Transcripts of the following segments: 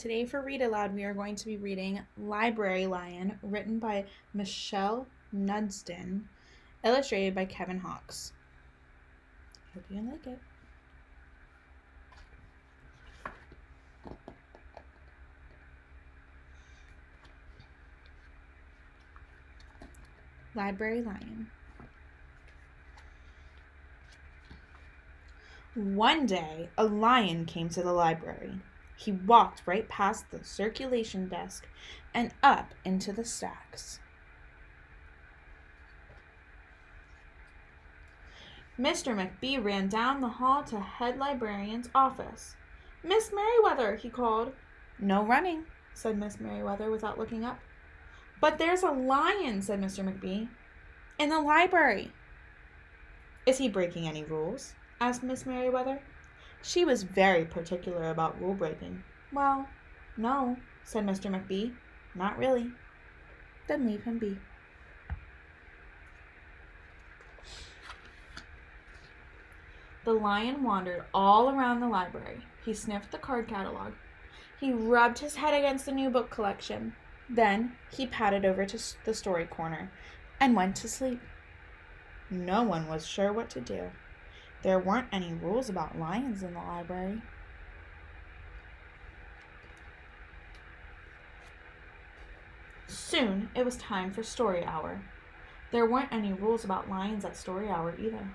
Today for Read Aloud, we are going to be reading Library Lion, written by Michelle Knudsen, illustrated by Kevin Hawks. Hope you like it. Library Lion. One day, a lion came to the library. He walked right past the circulation desk and up into the stacks. Mr. McBee ran down the hall to head librarian's office. "Miss Merriweather," he called. "No running," said Miss Merriweather without looking up. "But there's a lion," said Mr. McBee, "in the library." "Is he breaking any rules?" asked Miss Merriweather. She was very particular about rule breaking. "Well, no," said Mr. McBee. "Not really." "Then leave him be." The lion wandered all around the library. He sniffed the card catalog. He rubbed his head against the new book collection. Then he padded over to the story corner and went to sleep. No one was sure what to do. There weren't any rules about lions in the library. Soon it was time for story hour. There weren't any rules about lions at story hour either.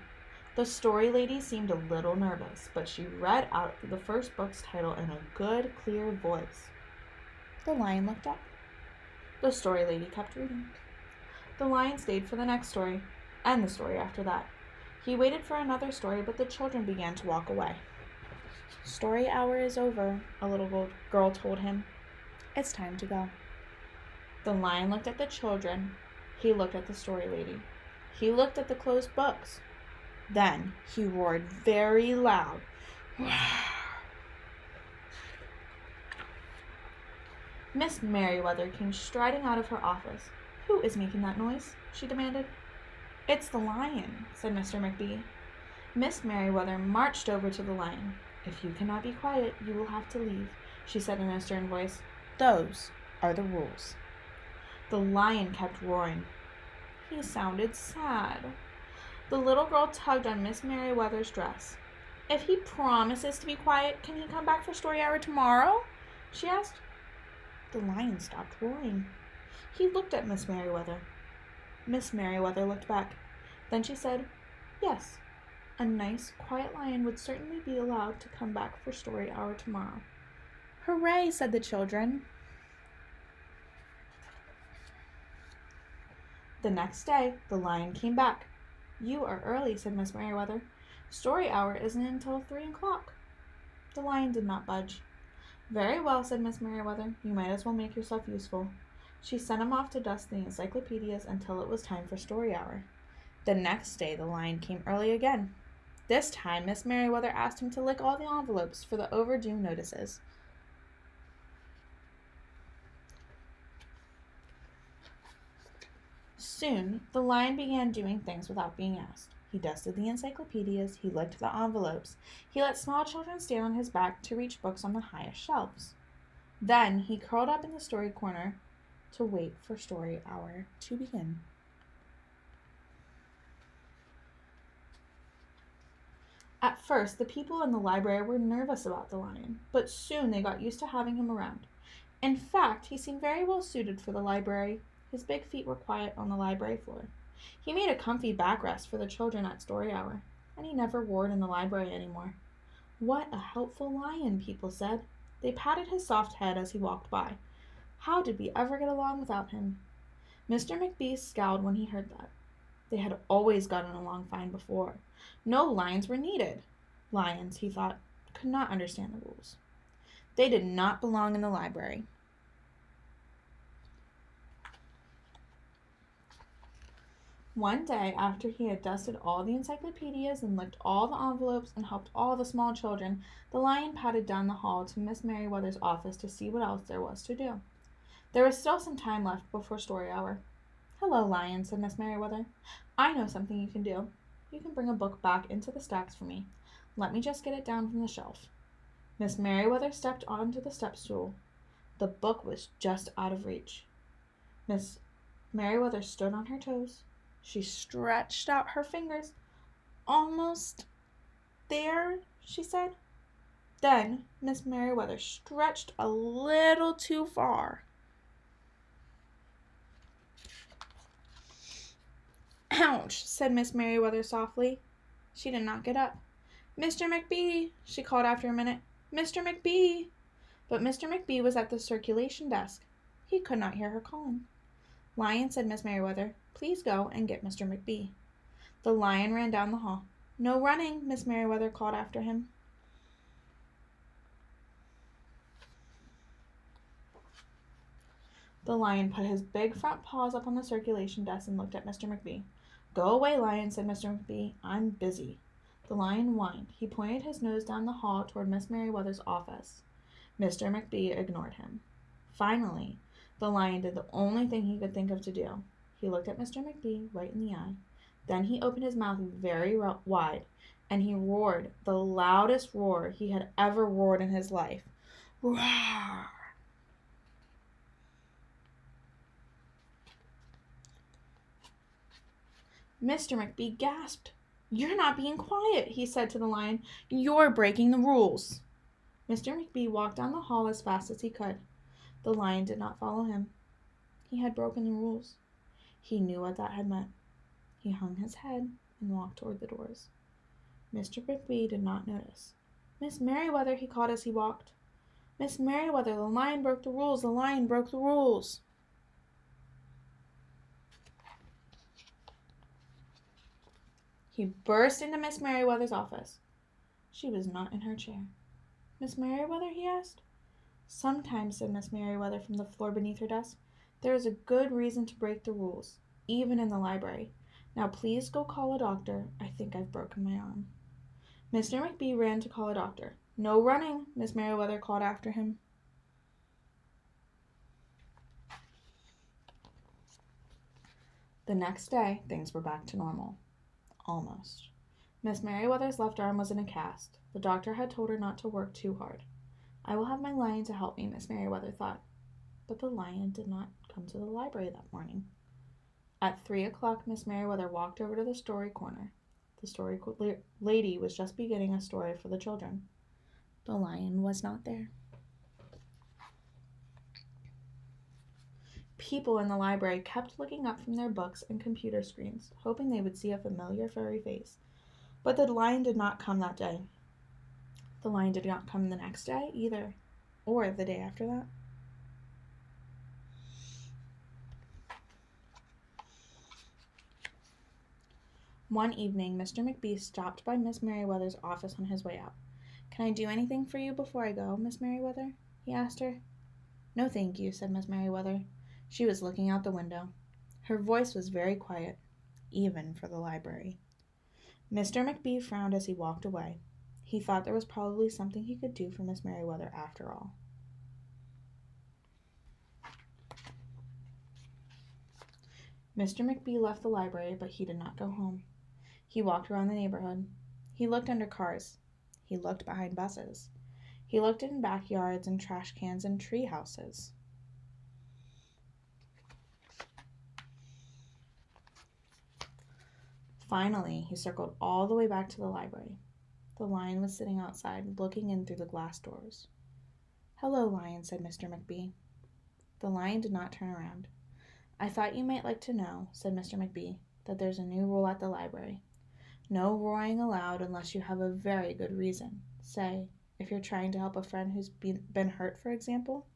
The story lady seemed a little nervous, but she read out the first book's title in a good, clear voice. The lion looked up. The story lady kept reading. The lion stayed for the next story, and the story after that. He waited for another story, but the children began to walk away. "Story hour is over," a little girl told him. "It's time to go." The lion looked at the children. He looked at the story lady. He looked at the closed books. Then he roared very loud. Miss Merriweather came striding out of her office. "Who is making that noise?" she demanded. "It's the lion," said Mr. McBee. Miss Merriweather marched over to the lion. "If you cannot be quiet, you will have to leave," she said in a stern voice. "Those are the rules." The lion kept roaring. He sounded sad. The little girl tugged on Miss Merriweather's dress. "If he promises to be quiet, can he come back for story hour tomorrow?" she asked. The lion stopped roaring. He looked at Miss Merriweather. Miss Merriweather looked back. Then she said, "Yes, a nice, quiet lion would certainly be allowed to come back for story hour tomorrow." "Hooray," said the children. The next day, the lion came back. "You are early," said Miss Merriweather. "Story hour isn't until 3 o'clock." The lion did not budge. "Very well," said Miss Merriweather. "You might as well make yourself useful." She sent him off to dust the encyclopedias until it was time for story hour. The next day, the lion came early again. This time, Miss Merriweather asked him to lick all the envelopes for the overdue notices. Soon, the lion began doing things without being asked. He dusted the encyclopedias, he licked the envelopes, he let small children stand on his back to reach books on the highest shelves. Then he curled up in the story corner to wait for story hour to begin. At first, the people in the library were nervous about the lion, but soon they got used to having him around. In fact, he seemed very well suited for the library. His big feet were quiet on the library floor. He made a comfy backrest for the children at story hour, and he never roared in the library anymore. What a helpful lion, people said. They patted his soft head as he walked by. How did we ever get along without him? Mr. McBee scowled when he heard that. They had always gotten along fine before. No lions were needed. Lions, he thought, could not understand the rules. They did not belong in the library. One day, after he had dusted all the encyclopedias and licked all the envelopes and helped all the small children, the lion padded down the hall to Miss Merriweather's office to see what else there was to do. There was still some time left before story hour. "Hello, lion," said Miss Merriweather. "I know something you can do. You can bring a book back into the stacks for me. Let me just get it down from the shelf." Miss Merriweather stepped onto the step stool. The book was just out of reach. Miss Merriweather stood on her toes. She stretched out her fingers. Almost there, she said. Then Miss Merriweather stretched a little too far. Ouch, said Miss Merriweather softly. She did not get up. Mr. McBee, she called after a minute. Mr. McBee. But Mr. McBee was at the circulation desk. He could not hear her calling. Lion, said Miss Merriweather, please go and get Mr. McBee. The lion ran down the hall. No running, Miss Merriweather called after him. The lion put his big front paws up on the circulation desk and looked at Mr. McBee. Go away, Lion, said Mr. McBee. I'm busy. The lion whined. He pointed his nose down the hall toward Miss Merriweather's office. Mr. McBee ignored him. Finally, the lion did the only thing he could think of to do. He looked at Mr. McBee right in the eye. Then he opened his mouth very wide, and he roared the loudest roar he had ever roared in his life. Roar! Mr. McBee gasped. You're not being quiet, he said to the lion. You're breaking the rules. Mr. McBee walked down the hall as fast as he could. The lion did not follow him. He had broken the rules. He knew what that had meant. He hung his head and walked toward the doors. Mr. McBee did not notice. Miss Merriweather, he called as he walked. Miss Merriweather, the lion broke the rules. The lion broke the rules. He burst into Miss Merriweather's office. She was not in her chair. Miss Merriweather, he asked. Sometimes, said Miss Merriweather from the floor beneath her desk, there is a good reason to break the rules, even in the library. Now please go call a doctor. I think I've broken my arm. Mr. McBee ran to call a doctor. No running, Miss Merriweather called after him. The next day, things were back to normal. Almost. Miss Merriweather's left arm was in a cast. The doctor had told her not to work too hard. I will have my lion to help me, Miss Merriweather thought. But the lion did not come to the library that morning. At 3 o'clock, Miss Merriweather walked over to the story corner. The story lady was just beginning a story for the children. The lion was not there. People in the library kept looking up from their books and computer screens, hoping they would see a familiar furry face. But the lion did not come that day. The lion did not come the next day either, or the day after that. One evening, Mr. McBee stopped by Miss Merriweather's office on his way out. Can I do anything for you before I go, Miss Merriweather? He asked her. No, thank you, said Miss Merriweather. She was looking out the window. Her voice was very quiet, even for the library. Mr. McBee frowned as he walked away. He thought there was probably something he could do for Miss Merriweather after all. Mr. McBee left the library, but he did not go home. He walked around the neighborhood. He looked under cars. He looked behind buses. He looked in backyards and trash cans and tree houses. Finally, he circled all the way back to the library. The lion was sitting outside, looking in through the glass doors. Hello, Lion, said Mr. McBee. The lion did not turn around. I thought you might like to know, said Mr. McBee, that there's a new rule at the library. No roaring allowed unless you have a very good reason. Say, if you're trying to help a friend who's been hurt, for example.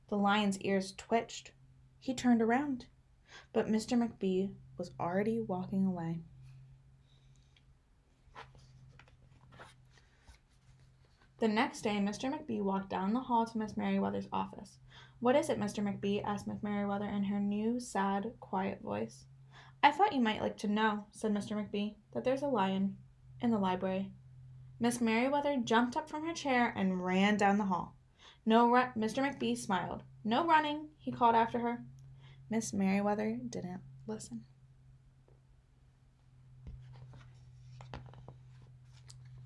The lion's ears twitched. He turned around, but Mr. McBee was already walking away. The next day, Mr. McBee walked down the hall to Miss Merriweather's office. What is it, Mr. McBee? Asked Miss Merriweather in her new, sad, quiet voice. I thought you might like to know, said Mr. McBee, that there's a lion in the library. Miss Merriweather jumped up from her chair and ran down the hall. Mr. McBee smiled. No running, he called after her. Miss Merriweather didn't listen.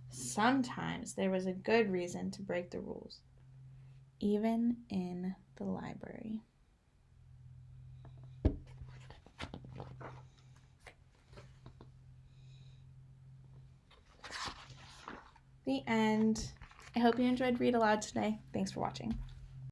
Sometimes there was a good reason to break the rules, even in the library. The end. I hope you enjoyed Read Aloud today. Thanks for watching.